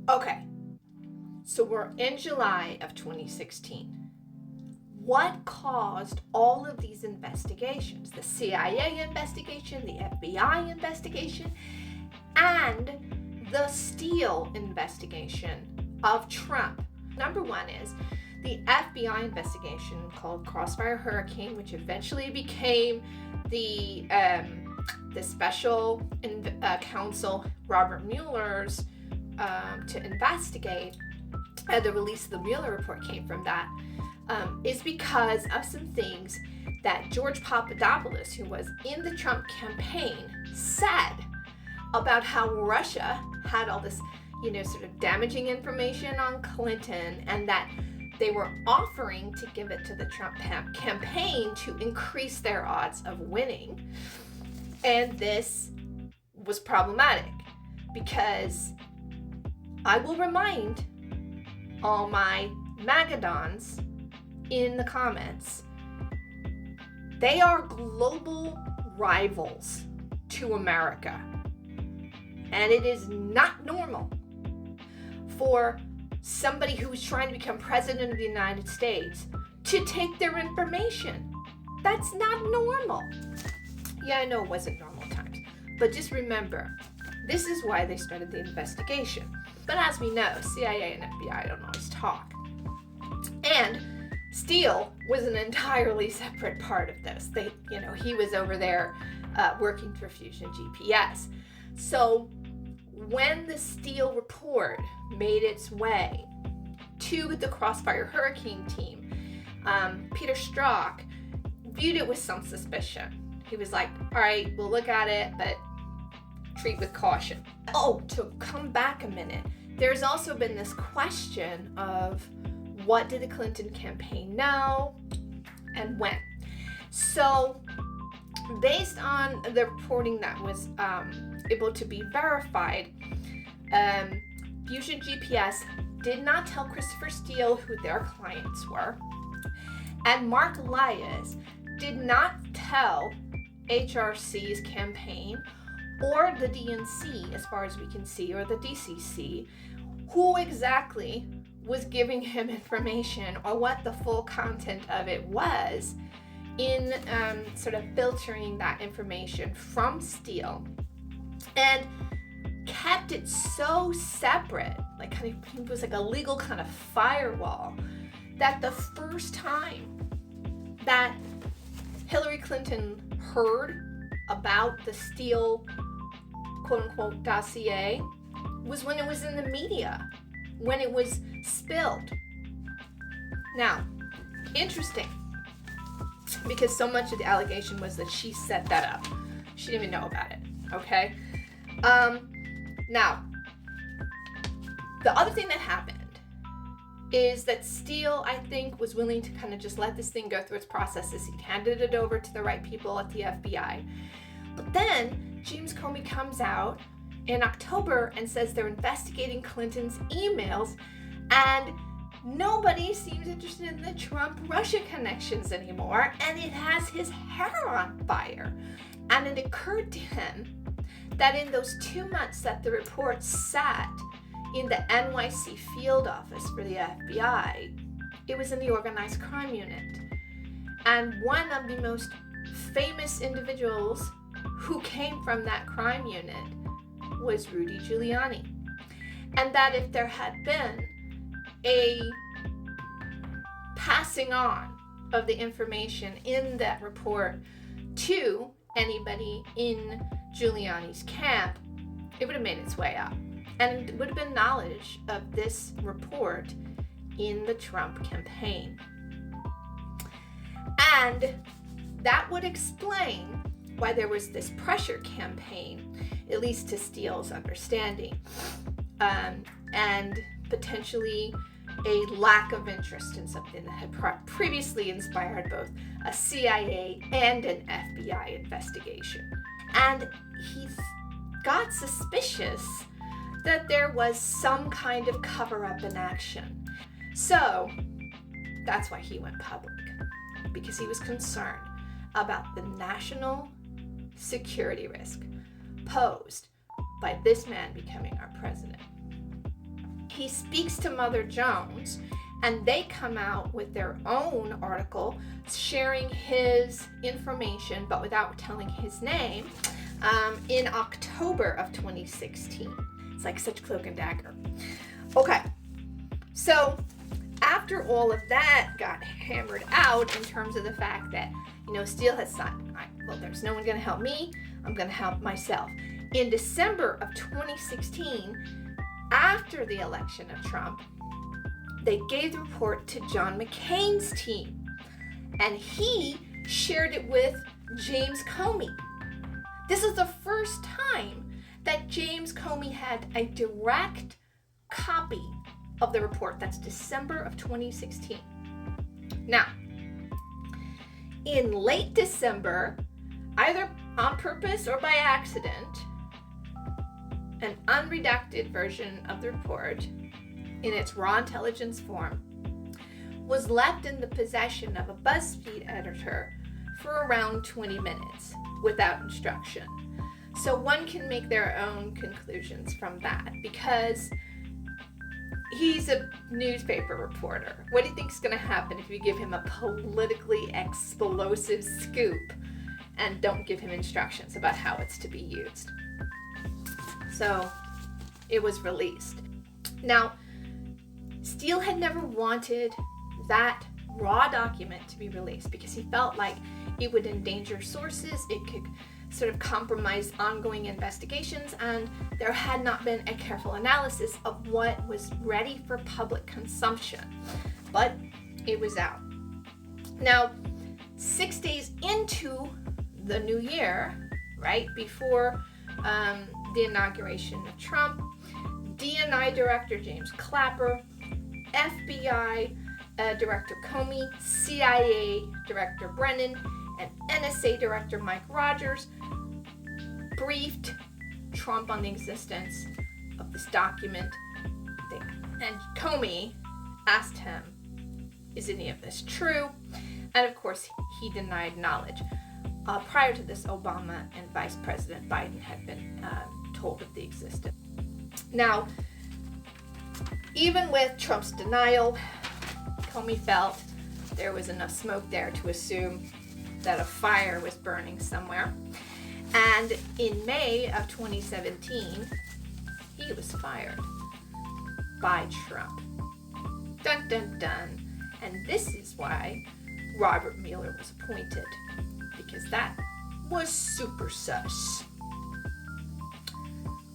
Okay, so we're in July of 2016. What caused all of these investigations? The CIA investigation, the FBI investigation, and the Steele investigation of Trump. Number one is the FBI investigation called Crossfire Hurricane, which eventually became the special counsel Robert Mueller's to investigate. The release of the Mueller report came from that. Is because of some things that George Papadopoulos, who was in the Trump campaign, said about how Russia had all this, sort of damaging information on Clinton, and that they were offering to give it to the Trump campaign to increase their odds of winning. And this was problematic because I will remind all my Magadons in the comments, they are global rivals to America. And it is not normal for somebody who is trying to become president of the United States to take their information. That's not normal. Yeah, I know it wasn't normal times, but just remember, this is why they started the investigation. But as we know, CIA and FBI don't always talk. And Steele was an entirely separate part of this. He was over there working for Fusion GPS. So when the Steele report made its way to the Crossfire Hurricane team, Peter Strzok viewed it with some suspicion. He was like, all right, we'll look at it, but treat with caution. Oh, to come back a minute, there's also been this question of what did the Clinton campaign know and when? So based on the reporting that was able to be verified, Fusion GPS did not tell Christopher Steele who their clients were, and Mark Elias did not tell HRC's campaign or the DNC, as far as we can see, or the DCC, who exactly was giving him information or what the full content of it was in sort of filtering that information from Steele, and kept it so separate, like it was like a legal kind of firewall, that the first time that Hillary Clinton heard about the Steele quote-unquote dossier was when it was in the media, when it was spilled. Now, interesting, because so much of the allegation was that she set that up. She didn't even know about it, okay? Now, the other thing that happened is that Steele, I think, was willing to kind of just let this thing go through its processes. He handed it over to the right people at the FBI. But then James Comey comes out in October and says they're investigating Clinton's emails, and nobody seems interested in the Trump-Russia connections anymore, and it has his hair on fire. And it occurred to him that in those 2 months that the report sat in the NYC field office for the FBI, it was in the organized crime unit. And one of the most famous individuals who came from that crime unit was Rudy Giuliani. And that if there had been a passing on of the information in that report to anybody in Giuliani's camp, it would have made its way up. And it would have been knowledge of this report in the Trump campaign. And that would explain why there was this pressure campaign, at least to Steele's understanding, and potentially a lack of interest in something that had previously inspired both a CIA and an FBI investigation. And he got suspicious that there was some kind of cover-up in action. So that's why he went public, because he was concerned about the national security risk posed by this man becoming our president. he speaks to Mother Jones, and they come out with their own article sharing his information, but without telling his name, in October of 2016. It's like such cloak and dagger. Okay, so after all of that got hammered out in terms of the fact that, Steele had signed, well, there's no one going to help me, I'm going to help myself. In December of 2016, after the election of Trump, they gave the report to John McCain's team, and he shared it with James Comey. This is the first time that James Comey had a direct copy of the report. That's December of 2016. Now, in late December, either on purpose or by accident, an unredacted version of the report, in its raw intelligence form, was left in the possession of a BuzzFeed editor for around 20 minutes without instruction. So one can make their own conclusions from that, because he's a newspaper reporter. What do you think is going to happen if you give him a politically explosive scoop and don't give him instructions about how it's to be used? So it was released. Now, Steele had never wanted that raw document to be released because he felt like it would endanger sources, it could sort of compromise ongoing investigations, and there had not been a careful analysis of what was ready for public consumption. But it was out. Now, 6 days into the new year, right before the inauguration of Trump, DNI Director James Clapper, FBI Director Comey, CIA Director Brennan, and NSA Director Mike Rogers briefed Trump on the existence of this document. And Comey asked him, is any of this true? And of course, he denied knowledge. Prior to this, Obama and Vice President Biden had been told of the existence. Now, even with Trump's denial, Comey felt there was enough smoke there to assume that a fire was burning somewhere. And in May of 2017, he was fired by Trump. Dun, dun, dun. And this is why Robert Mueller was appointed, because that was super sus.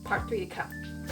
Part 3 to come.